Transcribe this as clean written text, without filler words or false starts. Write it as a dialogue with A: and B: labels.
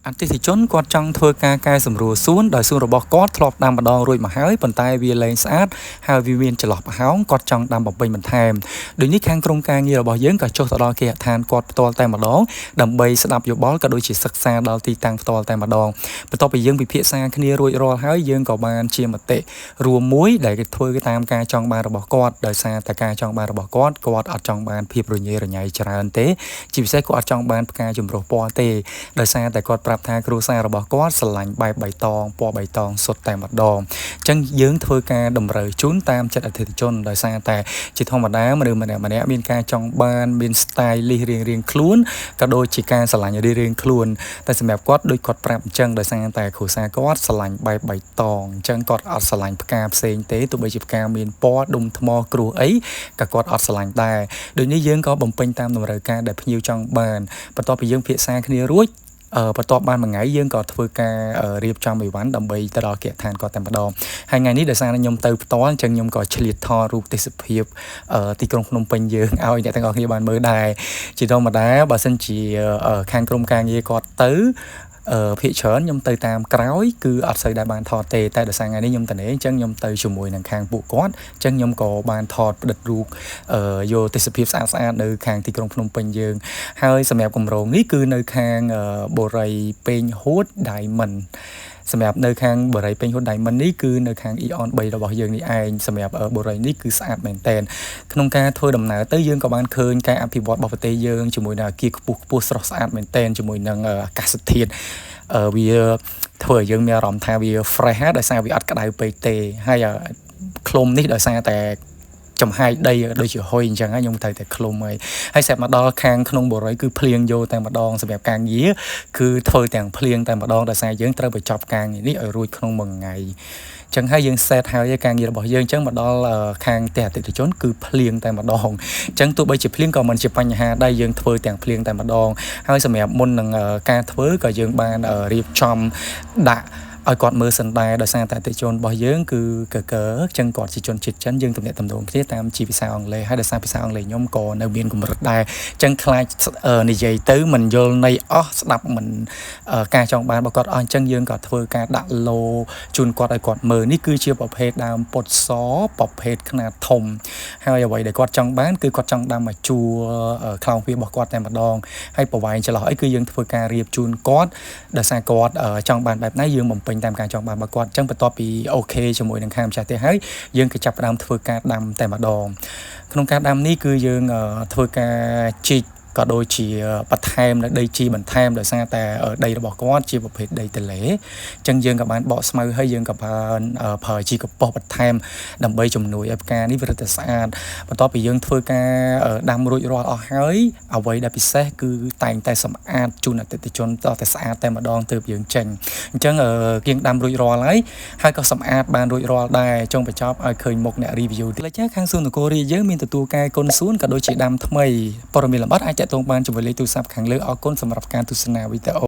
A: អតិថិជនគាត់ចង់ធ្វើការកែសម្រួលសួនដោយសួនរបស់គាត់ធ្លាប់ដាំម្ដងរួចមកហើយប៉ុន្តែវាលែងស្អាតហើយវាមានចន្លោះប្រហោងគាត់ចង់ដាំបំពេញបន្ថែមដូចនេះខាងក្រុមការងាររបស់យើងក៏ចុះទៅដល់គេហដ្ឋានគាត់ផ្ទាល់តែម្ដងដើម្បីស្ដាប់យោបល់ក៏ដូចជាសិក្សាដល់ទីតាំងផ្ទាល់តែម្ដងបន្ទាប់ពីយើងពិភាក្សាគ្នារួចរាល់ហើយយើងក៏បានជាមតិរួមមួយដែលគេធ្វើតាមការចង់បានរបស់គាត់ដោយសារតែការចង់បានរបស់គាត់អត់ចង់បានភាពរញ៉េរញ៉ៃច្រើនទេជាពិសេសគាត់អត់ចង់បានផ្កាចម្រុះពណ៌ទេដោយសារតែគាត់ប្រាប់ថាគ្រួសាររបស់គាត់ស្រឡាញ់បែបបៃតងពណ៌បៃតងសុទ្ធតែម្ដងអញ្ចឹងយើងធ្វើការតម្រូវជូនតាមចិត្តអតិថិជនដោយសារតែជាធម្មតាមនុស្សម្នាក់មានការចង់បានមាន style រៀងខ្លួនក៏ដូចជាការស្រឡាញ់រៀងខ្លួនតែសម្រាប់គាត់ដូចគាត់ប្រាប់អញ្ចឹងដោយសារតែគ្រួសារគាត់ស្រឡាញ់បែបបៃតងអញ្ចឹងគាត់អត់ស្រឡាញ់ផ្កាផ្សេងទេទោះបីជាផ្កាមានពណ៌ដុំថ្មគ្រួអីក៏គាត់អត់ស្រឡាញ់ដែរដូចនេះយើងក៏បំពេញតាមតម្រូវការដែលភ្ញៀវចង់បានបន្ទាប់ពីយើងភាសាគ្នារួចបន្ទាប់បានមួយថ្ងៃយើងក៏ធ្វើការរៀបចំអីវ៉ាន់ដើម្បីទៅដល់គេហដ្ឋានគាត់តែម្ដងហើយថ្ងៃនេះដោយសារខ្ញុំទៅផ្ទាល់អញ្ចឹងខ្ញុំក៏ឆ្លៀតថតរូបទេសភាពទីក្រុងភ្នំពេញយើងឲ្យអ្នកទាំងអស់គ្នាបានមើលដែរជាធម្មតាបើសិនជាខាងក្រុមការងារគាត់ទៅភាគច្រើនខ្ញុំទៅតាមក្រោយគឺអត់សូវដែលបានថតទេតែដោយសារថ្ងៃនេះខ្ញុំទៅនេះអញ្ចឹងខ្ញុំទៅជាមួយនឹងខាងពួកគាត់អញ្ចឹងខ្ញុំក៏បានថតផ្តិតរូបយកទេសភាពស្អាតនៅខាងទីក្រុងភ្នំពេញយើងហើយសម្រាប់គម្រោងនេះគឺនៅខាងបូរីពេញហួត Diamond សម្រាប់នៅខាងបូរីពេញហួត Diamond នេះគឺនៅខាង Eon 3របស់យើងនេះឯងសម្រាប់បូរីនេះគឺស្អាតមែនតើក្នុងការធ្វើដំណើរទៅយើងក៏បានឃើញការអភិវឌ្ឍរបស់ប្រទេសយើងជាមួយនឹងអគារខ្ពស់ស្រស់ស្អាតមែនតើជាមួយនឹងអាកាសធាតុវាធ្វើឲ្យយើងមានអារម្មណ៍ថាវា fresh ហើយដោយសារវាអត់ក្តៅពេកទេហើយឃ្លុំនេះដោយសារតែចំហាយដីដូចជាហុយអញ្ចឹងខ្ញុំត្រូវតែឃ្លុំហើយស្រាប់មកដល់ខាងក្នុងបូរីគឺភ្លៀងយកតែម្ដងសម្រាប់ការងារគឺធ្វើទាំងភ្លៀងតែម្ដងដោយសារយើងត្រូវបញ្ចប់ការងារនេះឲ្យរួចក្នុងមួយថ្ងៃចឹងហើយយើងសេតហើយការងាររបស់យើងចឹងមកដល់ខាងផ្ទះអតិថិជនគឺភ្លៀងតែម្ដងចឹងទោះបីជាភ្លៀងក៏មិនជាបញ្ហាដែរយើងធ្វើទាំងភ្លៀងតែម្ដងហើយសម្រាប់មុននឹងការធ្វើក៏យើងបានរៀបចំដាក់ឲ្យគាត់មើលសិនដែរដោយសារតែអតិថិជនរបស់យើងគឺចឹងគាត់ជាជនជាតិចិនយើងទំនាក់ទំនងគ្នាតាមជាភាសាអង់គ្លេសហើយដោយសារភាសាអង់គ្លេសខ្ញុំក៏នៅមានកម្រិតដែរចឹងខ្លាចនិយាយទៅមិនយល់ន័យអស់ស្ដាប់មិនការចង់បានរបស់គាត់អស់អញ្ចឹងយើងក៏ធ្វើការដាក់ឡូជូនគាត់ឲ្យគាត់មើលនេះគឺជាប្រភេទដើមពុតសប្រភេទខ្នាតធំហើយអ្វីដែលគាត់ចង់បានគឺគាត់ចង់ដាំមកជួខ្លោងវារបស់គាត់តែម្ដងហើយប្រវែងចន្លោះអីគឺយើងធ្វើការរៀបជូនគាត់ដោយសារគាត់ចង់បានបែបណាយើងបំពេញតាមការចង់បានរបស់គាត់អញ្ចឹងបន្ទាប់ពីអូខេជាមួយនឹងខាងម្ចាស់ផ្ទះហើយយើងក៏ចាប់ផ្ដើមធ្វើការដាំតែម្ដងក្នុងការដាំនេះគឺយើងធ្វើការជីកក៏ដូចជាបន្ថែមនៅដីជីបន្ថែមដោយសារតែដីរបស់គាត់ជាប្រភេទដីទន្លេអញ្ចឹងយើងក៏បានបកស្មៅហើយយើងក៏បានប្រើជីកប៉ុស្តិ៍បន្ថែមដើម្បីជំនួយឲ្យផ្កានេះវារឹតតែស្អាតបន្ទាប់ពីយើងធ្វើការដាំរួចរាល់អស់ហើយអ្វីដែលពិសេសគឺតែងតែសម្អាតជូនអតិថិជនតតែស្អាតតែម្ដងទើបយើងចេញអញ្ចឹងយើងដាំរួចរាល់ហើយក៏សម្អាតបានរួចរាល់ដែរចុងបញ្ចប់ឲ្យឃើញមុខអ្នក review ទីលេខខាងសួននគររាជយើងមានទទួលការគុណសួនក៏ដូចជាដាំថ្មីព័ត៌មានលម្អិតអាចតាក់ទងបានជាមួយលេខទូរស័ព្ទខាងលើអរគុណសម្រាប់ការទស្សនាវីដេអូ